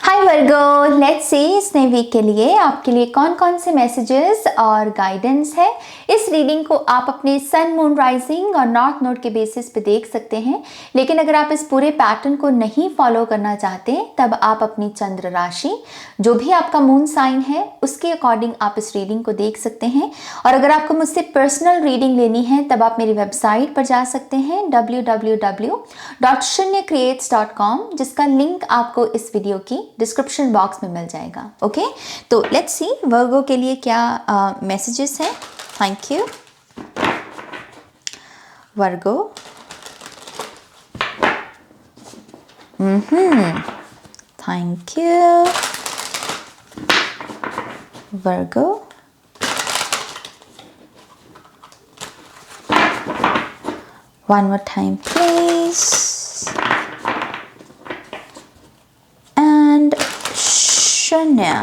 Hi Virgo, let's see इस नए week के लिए आपके लिए कौन कौन से मैसेजेस और गाइडेंस है। इस रीडिंग को आप अपने सन, मून, राइजिंग और नॉर्थ नोड के बेसिस पे देख सकते हैं, लेकिन अगर आप इस पूरे पैटर्न को नहीं फॉलो करना चाहते तब आप अपनी चंद्र राशि, जो भी आपका मून साइन है, उसके अकॉर्डिंग आप इस रीडिंग को देख सकते हैं। और अगर आपको मुझसे पर्सनल रीडिंग लेनी है तब आप मेरी वेबसाइट पर जा सकते हैं www.shunyacreates.com, जिसका लिंक आपको इस वीडियो की डिस्क्रिप्शन बॉक्स में मिल जाएगा। ओके, तो लेट्स सी वर्गो के लिए क्या मैसेजेस हैं। Thank you Virgo. Thank you Virgo. One more time, please. And Shanya.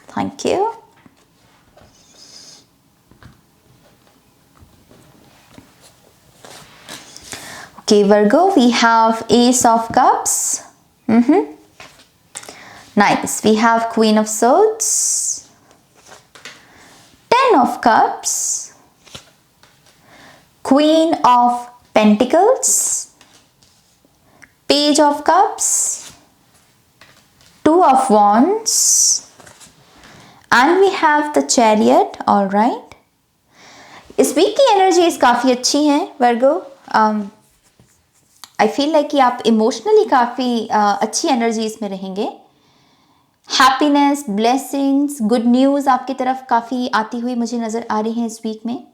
Thank you. Okay, Virgo, we have Ace of Cups. Nice. We have Queen of Swords. Ten of Cups. Queen of Pentacles, Page of Cups, Two of Wands, and we have the Chariot. All right. इस week की energies काफ़ी अच्छी हैं वर्गो। I feel like कि आप emotionally काफ़ी अच्छी energies में रहेंगे। हैप्पीनेस, ब्लेसिंग्स, गुड न्यूज़ आपकी तरफ काफ़ी आती हुई मुझे नज़र आ रही है इस वीक में।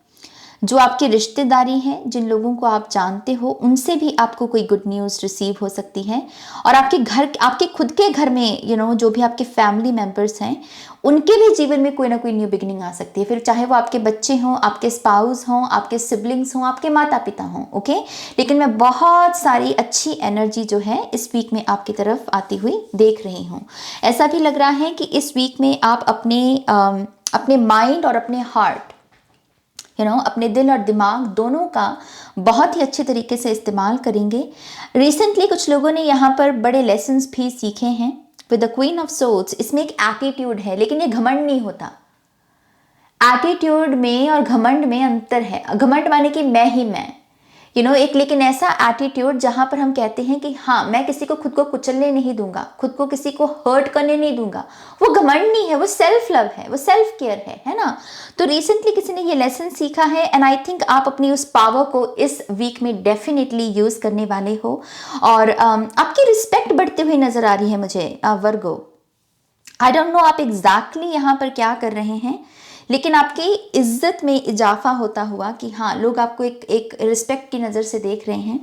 जो आपकी रिश्तेदारी हैं, जिन लोगों को आप जानते हो, उनसे भी आपको कोई गुड न्यूज़ रिसीव हो सकती है। और आपके घर, आपके खुद के घर में जो भी आपके फैमिली मेम्बर्स हैं, उनके भी जीवन में कोई ना कोई न्यू बिगिनिंग आ सकती है। फिर चाहे वो आपके बच्चे हों, आपके स्पाउस हों, आपके सिबलिंग्स हों, आपके माता पिता हों। ओके, लेकिन मैं बहुत सारी अच्छी एनर्जी जो है इस वीक में आपकी तरफ आती हुई देख रही हूँ। ऐसा भी लग रहा है कि इस वीक में आप अपने माइंड और अपने हार्ट, अपने दिल और दिमाग दोनों का बहुत ही अच्छे तरीके से इस्तेमाल करेंगे। रिसेंटली कुछ लोगों ने यहाँ पर बड़े लेसन्स भी सीखे हैं with the queen of swords. इसमें एक एटीट्यूड है, लेकिन ये घमंड नहीं होता। एटीट्यूड में और घमंड में अंतर है। घमंड माने कि मैं ही मैं, एक, लेकिन ऐसा एटीट्यूड जहां पर हम कहते हैं कि हाँ, मैं किसी को खुद को कुचलने नहीं दूंगा, खुद को किसी को हर्ट करने नहीं दूंगा, वो घमंड नहीं है, वो सेल्फ लव है, वो सेल्फ केयर है ना। तो रिसेंटली किसी ने ये लेसन सीखा है एंड आई थिंक आप अपनी उस पावर को इस वीक में डेफिनेटली यूज करने वाले हो। और आपकी रिस्पेक्ट बढ़ती हुई नजर आ रही है मुझे वर्गो। आई डोंट नो आप एग्जैक्टली यहाँ पर क्या कर रहे हैं, लेकिन आपकी इज्जत में इजाफा होता हुआ कि हाँ, लोग आपको एक रिस्पेक्ट की नज़र से देख रहे हैं।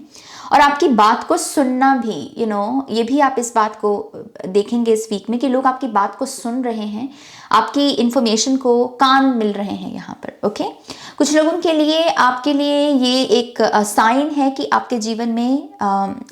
और आपकी बात को सुनना भी, ये भी आप इस बात को देखेंगे इस वीक में कि लोग आपकी बात को सुन रहे हैं, आपकी इंफॉर्मेशन को कान मिल रहे हैं यहाँ पर। ओके, कुछ लोगों के लिए, आपके लिए ये एक साइन है कि आपके जीवन में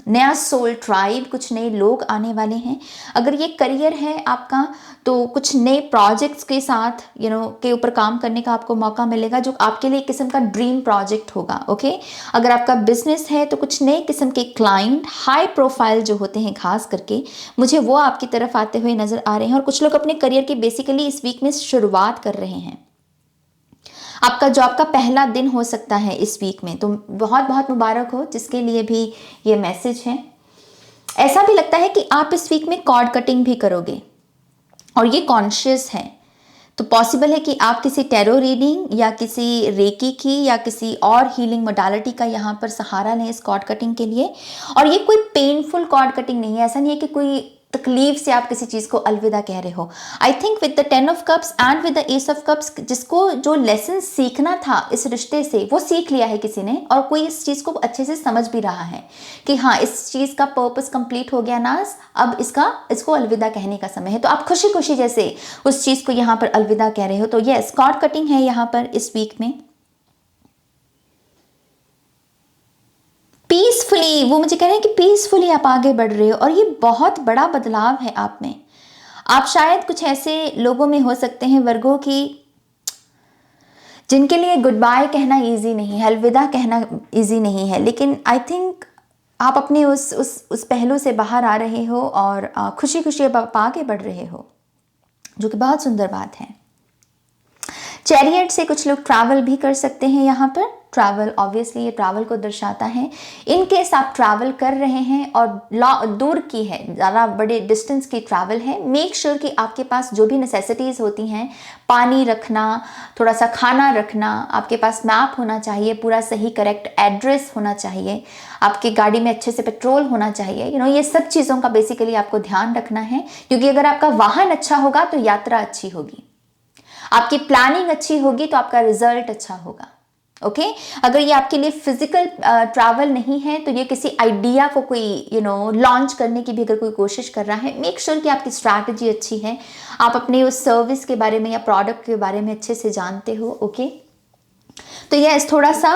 नया सोल ट्राइब, कुछ नए लोग आने वाले हैं। अगर ये करियर है आपका, तो कुछ नए प्रोजेक्ट्स के साथ के ऊपर काम करने का आपको मौका मिलेगा, जो आपके लिए एक किस्म का ड्रीम प्रोजेक्ट होगा। ओके, अगर आपका बिजनेस है तो कुछ नए किस्म के क्लाइंट, हाई प्रोफाइल जो होते हैं खास करके, मुझे वो आपकी तरफ आते हुए नजर आ रहे हैं। और कुछ लोग अपने करियर की बेसिकली इस वीक में शुरुआत कर रहे हैं। आपका जॉब का पहला दिन हो सकता है इस वीक में, तो बहुत बहुत मुबारक हो जिसके लिए भी ये मैसेज है। ऐसा भी लगता है कि आप इस वीक में कॉर्ड कटिंग भी करोगे और ये कॉन्शियस है। तो पॉसिबल है कि आप किसी टैरो रीडिंग या किसी रेकी की या किसी और हीलिंग मोडालिटी का यहाँ पर सहारा लें इस कॉर्ड कटिंग के लिए। और ये कोई पेनफुल कॉर्ड कटिंग नहीं है, ऐसा नहीं है कि कोई तकलीफ से आप किसी चीज़ को अलविदा कह रहे हो। I think with the 10 of cups and with the S of cups, जिसको जो लेसन सीखना था इस रिश्ते से, वो सीख लिया है किसी ने, और कोई इस चीज़ को अच्छे से समझ भी रहा है कि हाँ, इस चीज़ का पर्पस कंप्लीट हो गया नाज, अब इसको अलविदा कहने का समय है। तो आप खुशी खुशी जैसे उस चीज़ को यहाँ पर अलविदा कह रहे हो। तो यस, कॉर्ड कटिंग है यहाँ पर इस वीक में। पीसफुली, वो मुझे कह रहे हैं कि पीसफुली आप आगे बढ़ रहे हो और ये बहुत बड़ा बदलाव है आप में। आप शायद कुछ ऐसे लोगों में हो सकते हैं वर्गो की जिनके लिए गुड बाय कहना इजी नहीं है, अलविदा कहना इजी नहीं है, लेकिन आई थिंक आप अपने उस पहलू से बाहर आ रहे हो और खुशी खुशी अब आप आगे बढ़ रहे हो, जो कि बहुत सुंदर बात है। चैरियट से कुछ लोग ट्रैवल भी कर सकते हैं। यहाँ पर ट्रैवल, ऑब्वियसली ये ट्रैवल को दर्शाता है। इन केस आप ट्रैवल कर रहे हैं और दूर की है, ज़्यादा बड़े डिस्टेंस की ट्रैवल है, मेक श्योर कि आपके पास जो भी नेसेसिटीज़ होती हैं, पानी रखना, थोड़ा सा खाना रखना, आपके पास मैप होना चाहिए, पूरा सही करेक्ट एड्रेस होना चाहिए, आपकी गाड़ी में अच्छे से पेट्रोल होना चाहिए, ये सब चीज़ों का बेसिकली आपको ध्यान रखना है। क्योंकि अगर आपका वाहन अच्छा होगा तो यात्रा अच्छी होगी, आपकी प्लानिंग अच्छी होगी तो आपका रिजल्ट अच्छा होगा। ओके अगर ये आपके लिए फिजिकल ट्रैवल नहीं है, तो ये किसी आइडिया को कोई लॉन्च करने की भी अगर कोई कोशिश कर रहा है, मेक श्योर कि आपकी स्ट्रैटेजी अच्छी है, आप अपने उस सर्विस के बारे में या प्रोडक्ट के बारे में अच्छे से जानते हो। ओके तो यस, थोड़ा सा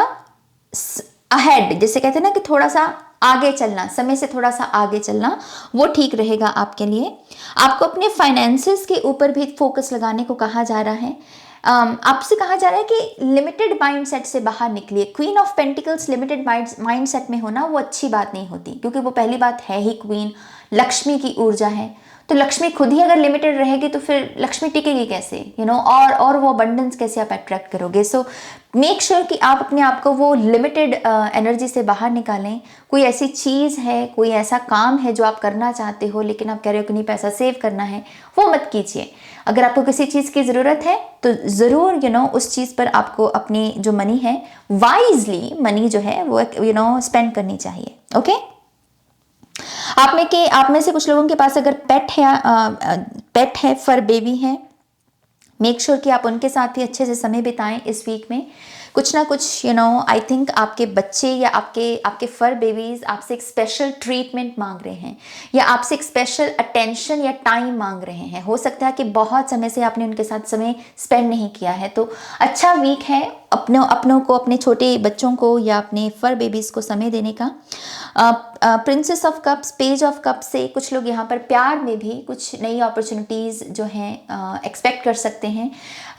अहेड, जैसे कहते हैं ना कि थोड़ा सा आगे चलना, समय से थोड़ा सा आगे चलना, वो ठीक रहेगा आपके लिए। आपको अपने फाइनेंसेस के ऊपर भी फोकस लगाने को कहा जा रहा है। आपसे कहा जा रहा है कि लिमिटेड माइंडसेट से बाहर निकलिए। Queen of pentacles limited mindset में होना वो अच्छी बात नहीं होती, क्योंकि वो पहली बात है ही क्वीन, लक्ष्मी की ऊर्जा है। तो लक्ष्मी खुद ही अगर लिमिटेड रहेगी तो फिर लक्ष्मी टिकेगी कैसे, और वो अबंडेंस कैसे आप अट्रैक्ट करोगे। सो मेक श्योर कि आप अपने आप को वो लिमिटेड एनर्जी से बाहर निकालें। कोई ऐसी चीज़ है, कोई ऐसा काम है जो आप करना चाहते हो, लेकिन आप कह रहे हो कि नहीं पैसा सेव करना है, वो मत कीजिए। अगर आपको किसी चीज़ की ज़रूरत है तो ज़रूर उस चीज़ पर आपको अपनी जो मनी है, वाइजली मनी जो है वो स्पेंड करनी चाहिए। ओके आप में से कुछ लोगों के पास अगर पेट है, फर बेबी है, मेक श्योर कि आप उनके साथ भी अच्छे से समय बिताएं इस वीक में। कुछ ना कुछ आई थिंक आपके बच्चे या आपके फर बेबीज आपसे एक स्पेशल ट्रीटमेंट मांग रहे हैं, या आपसे एक स्पेशल अटेंशन या टाइम मांग रहे हैं। हो सकता है कि बहुत समय से आपने उनके साथ समय स्पेंड नहीं किया है, तो अच्छा वीक है अपनों को, अपने छोटे बच्चों को या अपने फर बेबीज को समय देने का। Princess of cups, page of cups से कुछ लोग यहाँ पर प्यार में भी कुछ नई अपॉर्चुनिटीज़ जो हैं एक्सपेक्ट कर सकते हैं,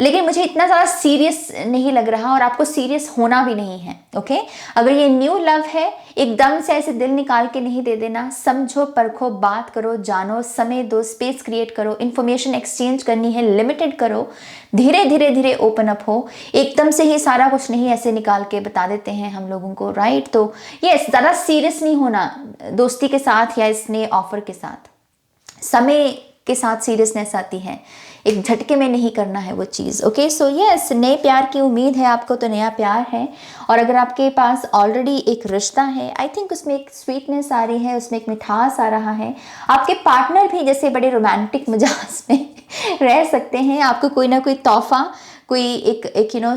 लेकिन मुझे इतना ज़्यादा सीरियस नहीं लग रहा और आपको सीरियस होना भी नहीं है। ओके अगर ये न्यू लव है, एकदम से ऐसे दिल निकाल के नहीं दे देना, समझो, परखो, बात करो, जानो, समय दो, स्पेस क्रिएट करो, इन्फॉर्मेशन एक्सचेंज करनी है, लिमिटेड करो, धीरे धीरे धीरे ओपन अप हो। एकदम से ही सारा कुछ नहीं ऐसे निकाल के बता देते हैं हम लोगों को, राइट। तो यस, ज़्यादा सीरियस नहीं होना दोस्ती के साथ या इस नए ऑफर के साथ। समय के साथ सीरियसनेस आती है, एक झटके में नहीं करना है वो चीज़। ओके सो यस, नए प्यार की उम्मीद है आपको, तो नया प्यार है। और अगर आपके पास ऑलरेडी एक रिश्ता है, आई थिंक उसमें एक स्वीटनेस आ रही है, उसमें एक मिठास आ रहा है। आपके पार्टनर भी जैसे बड़े रोमांटिक मिजाज में रह सकते हैं। आपको कोई ना कोई तोहफा, कोई एक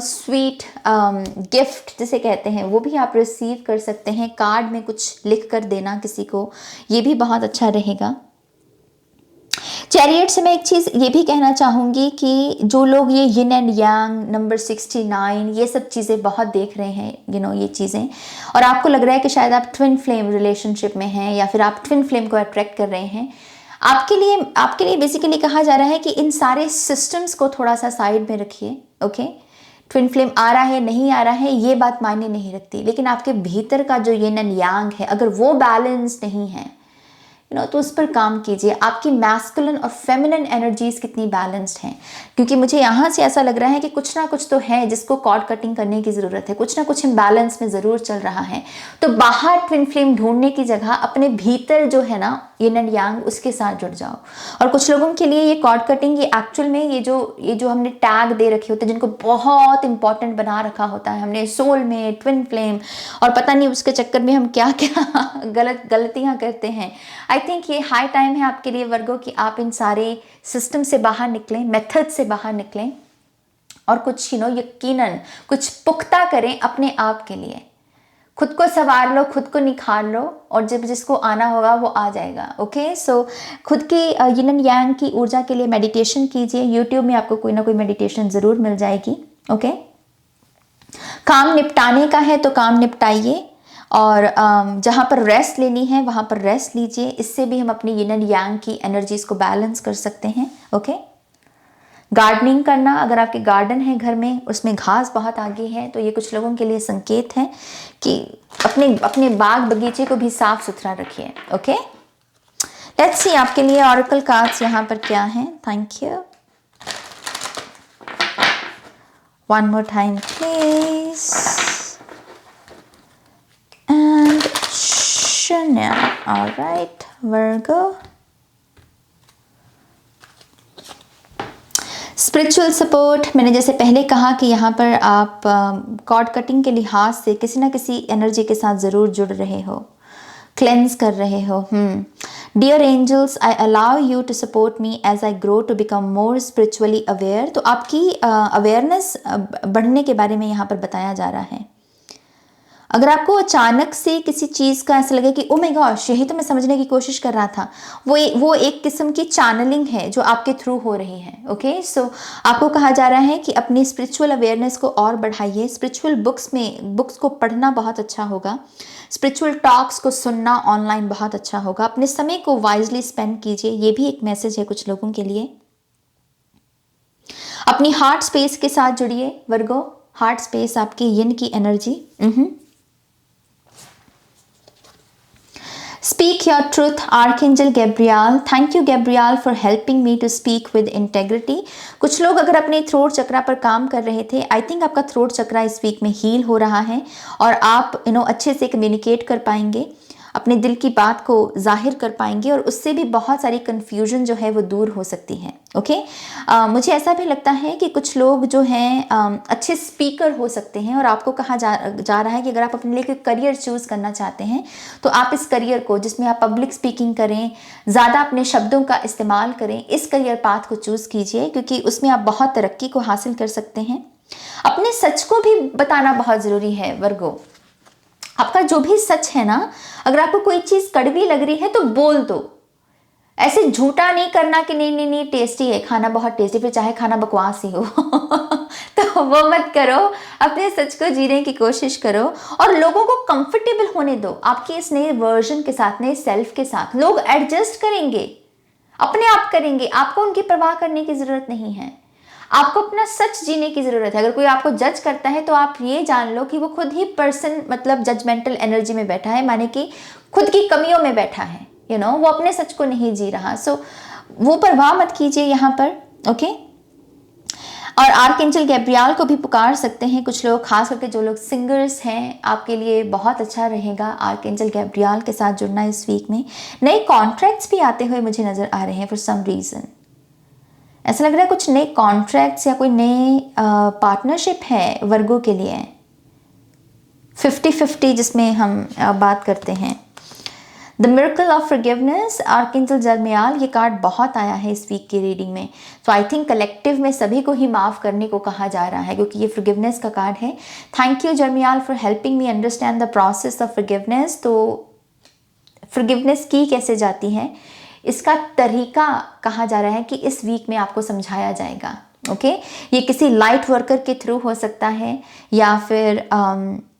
स्वीट गिफ्ट जिसे कहते हैं, वो भी आप रिसीव कर सकते हैं। कार्ड में कुछ लिख कर देना किसी को, ये भी बहुत अच्छा रहेगा। चैरियट से मैं एक चीज़ ये भी कहना चाहूँगी कि जो लोग ये यिन एंड यांग, नंबर 69, ये सब चीज़ें बहुत देख रहे हैं, ये चीज़ें, और आपको लग रहा है कि शायद आप ट्विन फ्लेम रिलेशनशिप में हैं या फिर आप ट्विन फ्लेम को अट्रैक्ट कर रहे हैं, आपके लिए बेसिकली कहा जा रहा है कि इन सारे सिस्टम्स को थोड़ा सा साइड में रखिए। ओके ट्विन फ्लेम आ रहा है नहीं आ रहा है ये बात मायने नहीं रखती, लेकिन आपके भीतर का जो यिन एंड यांग है, अगर वो बैलेंस नहीं है तो उस पर काम कीजिए। आपकी मैस्कुलिन और फेमिनिन एनर्जीज कितनी बैलेंस्ड हैं, क्योंकि मुझे यहाँ से ऐसा लग रहा है कि कुछ ना कुछ तो है जिसको कॉर्ड कटिंग करने की ज़रूरत है, कुछ ना कुछ इम्बैलेंस में ज़रूर चल रहा है। तो बाहर ट्विन फ्लेम ढूंढने की जगह अपने भीतर जो है ना यिन एंड यांग, उसके साथ जुड़ जाओ। और कुछ लोगों के लिए ये कॉर्ड कटिंग, ये एक्चुअल में ये जो हमने टैग दे रखे होते हैं, जिनको बहुत इंपॉर्टेंट बना रखा होता है हमने, सोलमेट, ट्विन फ्लेम, और पता नहीं उसके चक्कर में हम क्या क्या गलतियाँ करते हैं। आई थिंक ये हाई टाइम है आपके लिए वर्गो कि आप इन सारे सिस्टम से बाहर निकलें, मेथड से बाहर निकलें, और कुछ यकीनन कुछ पुख्ता करें अपने आप के लिए। खुद को संवार लो, खुद को निखार लो, और जब जिसको आना होगा वो आ जाएगा। ओके सो खुद की यिन एंड यांग की ऊर्जा के लिए मेडिटेशन कीजिए। यूट्यूब में आपको कोई ना कोई मेडिटेशन ज़रूर मिल जाएगी। ओके काम निपटाने का है तो काम निपटाइए, और जहाँ पर रेस्ट लेनी है वहाँ पर रेस्ट लीजिए। इससे भी हम अपनी यिन एंड यांग की एनर्जीज को बैलेंस कर सकते हैं। ओके गार्डनिंग करना, अगर आपके गार्डन है घर में, उसमें घास बहुत आगे है, तो ये कुछ लोगों के लिए संकेत है कि अपने अपने बाग बगीचे को भी साफ सुथरा रखिए। ओके, लेट्स सी आपके लिए ऑरेकल कार्ड्स यहाँ पर क्या है। Thank you. One more time please. And शून्य। ऑलराइट वर्गो। स्पिरिचुअल सपोर्ट, मैंने जैसे पहले कहा कि यहाँ पर आप कॉर्ड कटिंग के लिहाज से किसी ना किसी एनर्जी के साथ ज़रूर जुड़ रहे हो, क्लेंस कर रहे हो। Dear angels, I allow you to support me as I grow to become more spiritually aware. तो आपकी अवेयरनेस बढ़ने के बारे में यहाँ पर बताया जा रहा है। अगर आपको अचानक से किसी चीज़ का ऐसा लगे कि ओ माय गॉश, यही तो मैं समझने की कोशिश कर रहा था, वो एक किस्म की चैनलिंग है जो आपके थ्रू हो रही है। ओके, सो आपको कहा जा रहा है कि अपनी स्पिरिचुअल अवेयरनेस को और बढ़ाइए। स्पिरिचुअल बुक्स को पढ़ना बहुत अच्छा होगा। स्पिरिचुअल टॉक्स को सुनना ऑनलाइन बहुत अच्छा होगा। अपने समय को वाइजली स्पेंड कीजिए, ये भी एक मैसेज है कुछ लोगों के लिए। अपनी हार्ट स्पेस के साथ जुड़िए वर्गो। हार्ट स्पेस आपकी यिन की energy. Speak your truth, Archangel Gabriel. Thank you, Gabriel, for helping me to speak with integrity. कुछ लोग अगर अपने थ्रोट चक्रा पर काम कर रहे थे, आई थिंक आपका थ्रोट चक्रा इस वीक में हील हो रहा है और आप अच्छे से कम्युनिकेट कर पाएंगे, अपने दिल की बात को जाहिर कर पाएंगे और उससे भी बहुत सारी कन्फ्यूजन जो है वो दूर हो सकती है। ओके, मुझे ऐसा भी लगता है कि कुछ लोग जो हैं अच्छे स्पीकर हो सकते हैं और आपको कहा जा रहा है कि अगर आप अपने लिए कोई करियर चूज़ करना चाहते हैं तो आप इस करियर को, जिसमें आप पब्लिक स्पीकिंग करें, ज़्यादा अपने शब्दों का इस्तेमाल करें, इस करियर पाथ को चूज़ कीजिए क्योंकि उसमें आप बहुत तरक्की को हासिल कर सकते हैं। अपने सच को भी बताना बहुत ज़रूरी है वर्गो। आपका जो भी सच है ना, अगर आपको कोई चीज़ कड़वी लग रही है तो बोल दो। ऐसे झूठा नहीं करना कि नहीं टेस्टी है, खाना बहुत टेस्टी, फिर चाहे खाना बकवास ही हो तो वो मत करो। अपने सच को जीने की कोशिश करो और लोगों को कंफर्टेबल होने दो आपके इस नए वर्जन के साथ, नए सेल्फ के साथ। लोग एडजस्ट करेंगे, अपने आप करेंगे, आपको उनकी परवाह करने की ज़रूरत नहीं है। आपको अपना सच जीने की ज़रूरत है। अगर कोई आपको जज करता है तो आप ये जान लो कि वो खुद ही पर्सन मतलब जजमेंटल एनर्जी में बैठा है, माने कि खुद की कमियों में बैठा है। वो अपने सच को नहीं जी रहा। सो वो परवाह मत कीजिए यहाँ पर। ओके, और आर्कएंजल गैब्रियल को भी पुकार सकते हैं कुछ लोग, खास करके जो लोग सिंगर्स हैं, आपके लिए बहुत अच्छा रहेगा आर्कएंजल गैब्रियल के साथ जुड़ना इस वीक में। नए कॉन्ट्रैक्ट्स भी आते हुए मुझे नज़र आ रहे हैं फॉर सम रीज़न। ऐसा लग रहा है कुछ नए कॉन्ट्रैक्ट्स या कोई नए पार्टनरशिप है वर्गो के लिए। 50-50 जिसमें हम बात करते हैं। The miracle of forgiveness, archangel Jeremiel, ये कार्ड बहुत आया है इस वीक की रीडिंग में। तो आई थिंक कलेक्टिव में सभी को ही माफ़ करने को कहा जा रहा है क्योंकि ये फॉरगिवनेस का कार्ड है। Thank you Jeremiel for helping me understand the process of forgiveness. तो फॉरगिवनेस की कैसे जाती है, इसका तरीका कहा जा रहा है कि इस वीक में आपको समझाया जाएगा। ओके, ये किसी लाइट वर्कर के थ्रू हो सकता है या फिर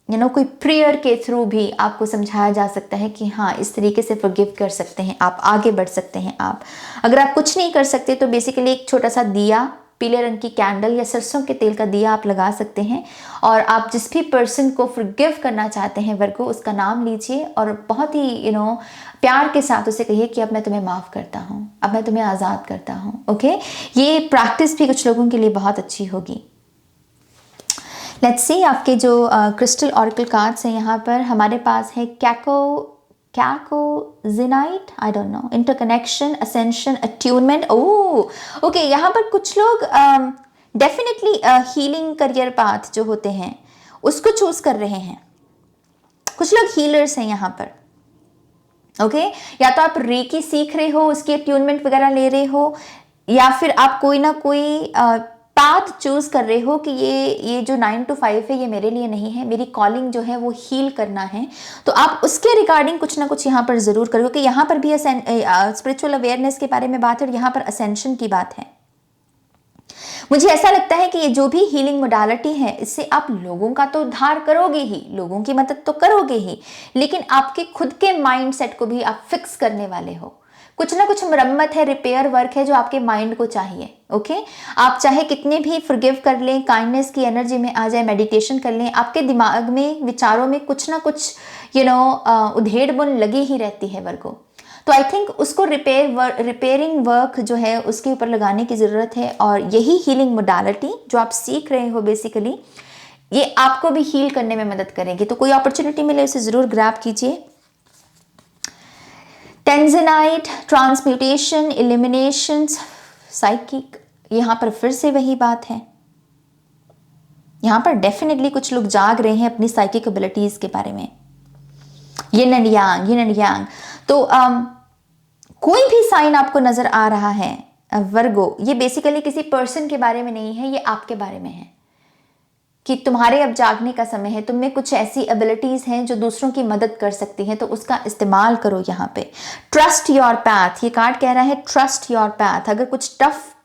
कोई प्रेयर के थ्रू भी आपको समझाया जा सकता है कि हाँ, इस तरीके से फॉरगिव कर सकते हैं आप, आगे बढ़ सकते हैं आप। अगर आप कुछ नहीं कर सकते तो बेसिकली एक छोटा सा दिया, पीले रंग की कैंडल या सरसों के तेल का दिया आप लगा सकते हैं और आप जिस भी पर्सन को फॉरगिव करना चाहते हैं वर्गो, उसका नाम लीजिए और बहुत ही प्यार के साथ उसे कहिए कि अब मैं तुम्हें माफ़ करता हूँ, अब मैं तुम्हें आज़ाद करता हूँ। ओके, ये प्रैक्टिस भी कुछ लोगों के लिए बहुत अच्छी होगी। लेट्स सी आपके जो क्रिस्टल ऑरेकल कार्ड्स हैं यहाँ पर हमारे पास है cacoxenite, I don't know, interconnection, ascension, attunement. Okay, यहाँ पर कुछ लोग डेफिनेटली हीलिंग करियर पाथ जो होते हैं उसको चूज कर रहे हैं। कुछ लोग हीलर्स हैं यहाँ पर। ओके, या तो आप रेकी सीख रहे हो, उसकी अट्यूनमेंट वगैरह ले रहे हो, या फिर आप कोई ना कोई पाथ चूज कर रहे हो कि ये जो 9 to 5 है ये मेरे लिए नहीं है, मेरी कॉलिंग जो है वो हील करना है। तो आप उसके रिगार्डिंग कुछ ना कुछ यहाँ पर ज़रूर करो कि यहाँ पर भी स्पिरिचुअल अवेयरनेस के बारे में बात है और यहाँ पर असेंशन की बात है। मुझे ऐसा लगता है कि ये जो भी हीलिंग मोडालिटी है, इससे आप लोगों का तो उद्धार करोगे ही, लोगों की मदद तो करोगे ही, लेकिन आपके खुद के माइंड सेट को भी आप फिक्स करने वाले हो। कुछ ना कुछ मरम्मत है, रिपेयर वर्क है जो आपके माइंड को चाहिए। ओके, आप चाहे कितने भी फॉरगिव कर लें, काइंडनेस की एनर्जी में आ जाए, मेडिटेशन कर लें, आपके दिमाग में, विचारों में कुछ ना कुछ उधेड़ बुन लगी ही रहती है वर्गो। तो आई थिंक उसको रिपेयरिंग वर्क जो है उसके ऊपर लगाने की ज़रूरत है। और यही हीलिंग मोडालिटी जो आप सीख रहे हो बेसिकली, ये आपको भी हील करने में मदद करेगी। तो कोई अपॉर्चुनिटी मिले उसे ज़रूर ग्रैब कीजिए। टेंजेनाइट, ट्रांसम्यूटेशन, एलिमिनेशन, साइकिक, यहाँ पर फिर से वही बात है। यहाँ पर डेफिनेटली कुछ लोग जाग रहे हैं अपनी साइकिक एबिलिटीज़ के बारे में। Yin and yang. तो कोई भी साइन आपको नजर आ रहा है वर्गो, ये बेसिकली किसी पर्सन के बारे में नहीं है, ये आपके बारे में है कि तुम्हारे अब जागने का समय है। तुम में कुछ ऐसी एबिलिटीज हैं जो दूसरों की मदद कर सकती हैं, तो उसका इस्तेमाल करो। यहाँ पे ट्रस्ट योर पैथ, ये कार्ड कह रहा है ट्रस्ट योर पैथ। अगर कुछ टफ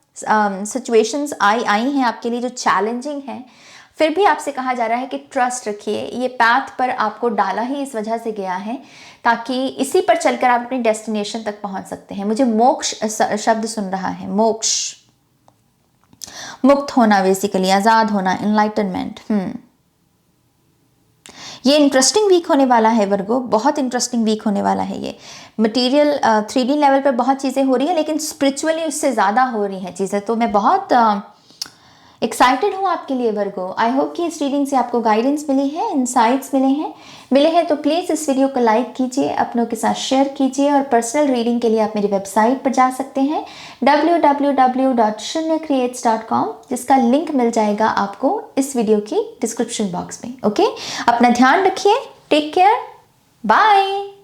सिचुएशंस आई हैं आपके लिए जो चैलेंजिंग है, फिर भी आपसे कहा जा रहा है कि ट्रस्ट रखिए। ये पैथ पर आपको डाला ही इस वजह से गया है ताकि इसी पर चलकर आप अपनी डेस्टिनेशन तक पहुंच सकते हैं। मुझे मोक्ष शब्द सुन रहा है, मोक्ष, मुक्त होना, बेसिकली आजाद होना, एनलाइटनमेंट। ये इंटरेस्टिंग वीक होने वाला है वर्गो, बहुत इंटरेस्टिंग वीक होने वाला है ये। मटेरियल 3D लेवल पर बहुत चीज़ें हो रही हैं, लेकिन स्पिरिचुअली उससे ज़्यादा हो रही हैं चीज़ें। तो मैं बहुत एक्साइटेड हूँ आपके लिए वर्गो। आई होप कि इस रीडिंग से आपको गाइडेंस मिली है, इंसाइट्स मिले हैं। तो प्लीज़ इस वीडियो को लाइक कीजिए, अपनों के साथ शेयर कीजिए। और पर्सनल रीडिंग के लिए आप मेरी वेबसाइट पर जा सकते हैं www.shunyacreates.com, जिसका लिंक मिल जाएगा आपको इस वीडियो की डिस्क्रिप्शन बॉक्स में। ओके, अपना ध्यान रखिए, टेक केयर, बाय।